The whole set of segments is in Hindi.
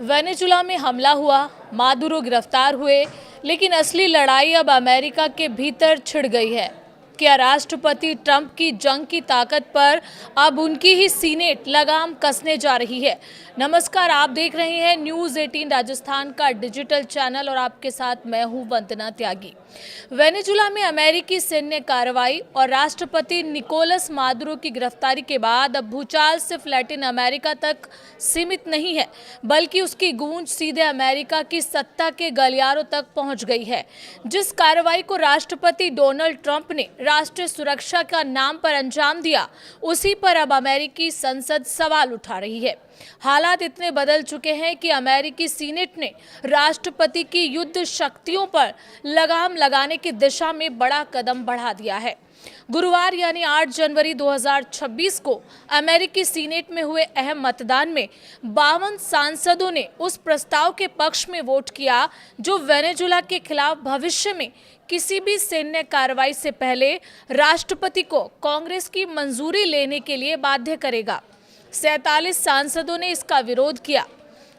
वेनेजुला में हमला हुआ, मादुरो गिरफ्तार हुए, लेकिन असली लड़ाई अब अमेरिका के भीतर छिड़ गई है। क्या राष्ट्रपति ट्रंप की जंग की ताकत पर अब उनकी ही सीनेट लगाम कसने जा रही है? नमस्कार, आप देख रहे हैं न्यूज़ 18 राजस्थान का डिजिटल चैनल और आपके साथ मैं हूं वंदना त्यागी। वेनेजुला में अमेरिकी सैन्य कार्रवाई और राष्ट्रपति निकोलस मादुरो की गिरफ्तारी के बाद अब भूचाल सिर्फ लैटिन अमेरिका तक सीमित नहीं है, बल्कि उसकी गूंज सीधे अमेरिका की सत्ता के गलियारों तक पहुंच गई है। जिस कार्रवाई को राष्ट्रपति डोनाल्ड ट्रंप ने राष्ट्रीय सुरक्षा का नाम पर अंजाम दिया, उसी पर अब अमेरिकी संसद सवाल उठा रही है। हालात इतने बदल चुके हैं कि अमेरिकी सीनेट ने राष्ट्रपति की युद्ध शक्तियों पर लगाम लगाने की दिशा में बड़ा कदम बढ़ा दिया है। गुरुवार यानी 8 जनवरी 2026 को अमेरिकी सीनेट में हुए अहम मतदान में 52 सांसदों ने उस प्रस्ताव के पक्ष में वोट किया जो वेनेजुला के खिलाफ भविष्य में किसी भी सैन्य कार्रवाई से पहले राष्ट्रपति को कांग्रेस की मंजूरी लेने के लिए बाध्य करेगा। 47 सांसदों ने इसका विरोध किया।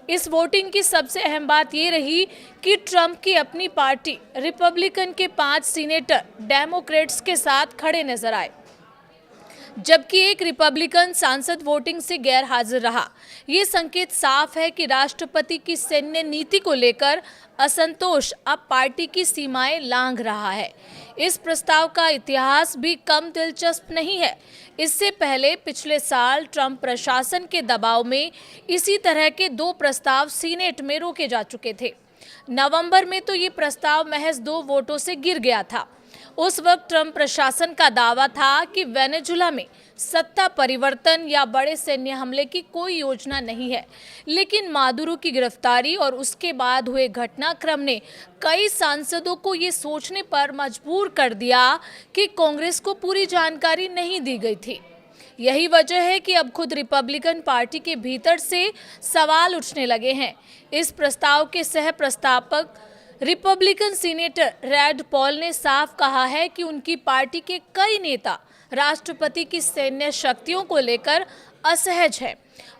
इस वोटिंग की सबसे अहम बात ये रही कि ट्रंप की अपनी पार्टी रिपब्लिकन के 5 सीनेटर डेमोक्रेट्स के साथ खड़े नजर आए, जबकि एक रिपब्लिकन सांसद वोटिंग से गैर हाजिर रहा। ये संकेत साफ है कि राष्ट्रपति की सैन्य नीति को लेकर असंतोष अब पार्टी की सीमाएं लांघ रहा है। इस प्रस्ताव का इतिहास भी कम दिलचस्प नहीं है। इससे पहले पिछले साल ट्रंप प्रशासन के दबाव में इसी तरह के 2 प्रस्ताव सीनेट में रोके जा चुके थे। नवंबर में तो ये प्रस्ताव महज 2 वोटों से गिर गया था। उस वक्त ट्रंप प्रशासन का दावा था कि वेनेजुला में सत्ता परिवर्तन या बड़े सैन्य हमले की कोई योजना नहीं है, लेकिन मादुरो की गिरफ्तारी और उसके बाद हुए घटनाक्रम ने कई सांसदों को ये सोचने पर मजबूर कर दिया कि कांग्रेस को पूरी जानकारी नहीं दी गई थी। यही वजह है कि अब खुद रिपब्लिकन पार्टी के भीतर से सवाल उठने लगे हैं। इस प्रस्ताव के सह प्रस्तावक रिपब्लिकन सीनेटर रैड पॉल ने साफ कहा है कि उनकी पार्टी के कई नेता राष्ट्रपति की सैन्य शक्तियों को लेकर असहज हैं।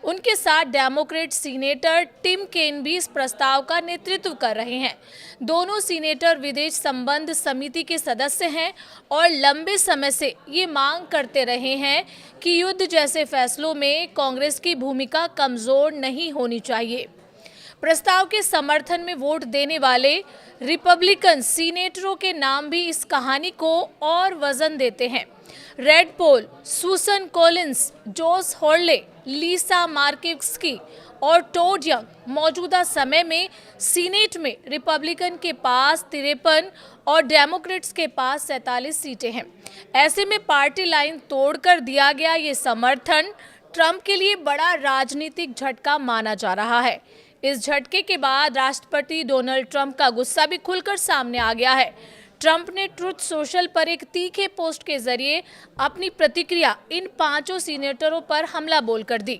उनके साथ डेमोक्रेट सीनेटर टिम केन भी इस प्रस्ताव का नेतृत्व कर रहे हैं। दोनों सीनेटर विदेश संबंध समिति के सदस्य हैं और लंबे समय से ये मांग करते रहे हैं कि युद्ध जैसे फैसलों में कांग्रेस की भूमिका कमजोर नहीं होनी चाहिए। प्रस्ताव के समर्थन में वोट देने वाले रिपब्लिकन सीनेटरों के नाम भी इस कहानी को और वजन देते हैं। रेड पॉल, सुसन कॉलिंस, जोस हॉर्ले, लीसा मार्किव्स्की और टॉड यंग मौजूदा समय में सीनेट में रिपब्लिकन के पास 53 और डेमोक्रेट्स के पास 47 सीटें हैं। ऐसे में पार्टी लाइन तोड़कर दिया गया ये समर्थन ट्रंप के लिए बड़ा राजनीतिक झटका माना जा रहा है। इस झटके के बाद राष्ट्रपति डोनाल्ड ट्रंप का गुस्सा भी खुलकर सामने आ गया है। ट्रंप ने ट्रुथ सोशल पर एक तीखे पोस्ट के जरिए अपनी प्रतिक्रिया इन 5 सीनेटरों पर हमला बोलकर दी।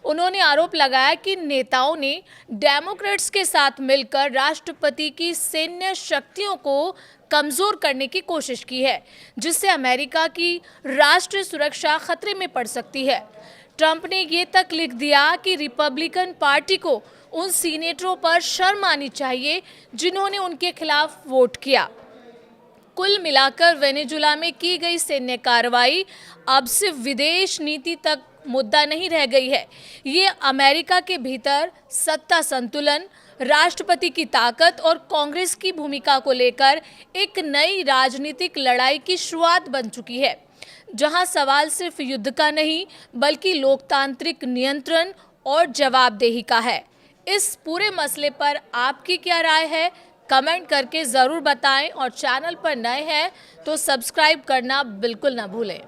उन्होंने आरोप लगाया कि नेताओं ने डेमोक्रेट्स के साथ मिलकर राष्ट्रपति की सैन्य शक्तियों को कमजोर करने की कोशिश की है, जिससे अमेरिका की राष्ट्रीय सुरक्षा खतरे में पड़ सकती है। ट्रंप ने ये तक लिख दिया कि रिपब्लिकन पार्टी को उन सीनेटरों पर शर्म आनी चाहिए जिन्होंने उनके खिलाफ वोट किया। कुल मिलाकर वेनेजुला में की गई सैन्य कार्रवाई अब सिर्फ विदेश नीति तक मुद्दा नहीं रह गई है। ये अमेरिका के भीतर सत्ता संतुलन, राष्ट्रपति की ताकत और कांग्रेस की भूमिका को लेकर एक नई राजनीतिक लड़ाई की शुरुआत बन चुकी है, जहां सवाल सिर्फ युद्ध का नहीं बल्कि लोकतांत्रिक नियंत्रण और जवाबदेही का है। इस पूरे मसले पर आपकी क्या राय है? कमेंट करके ज़रूर बताएं और चैनल पर नए हैं तो सब्सक्राइब करना बिल्कुल ना भूलें।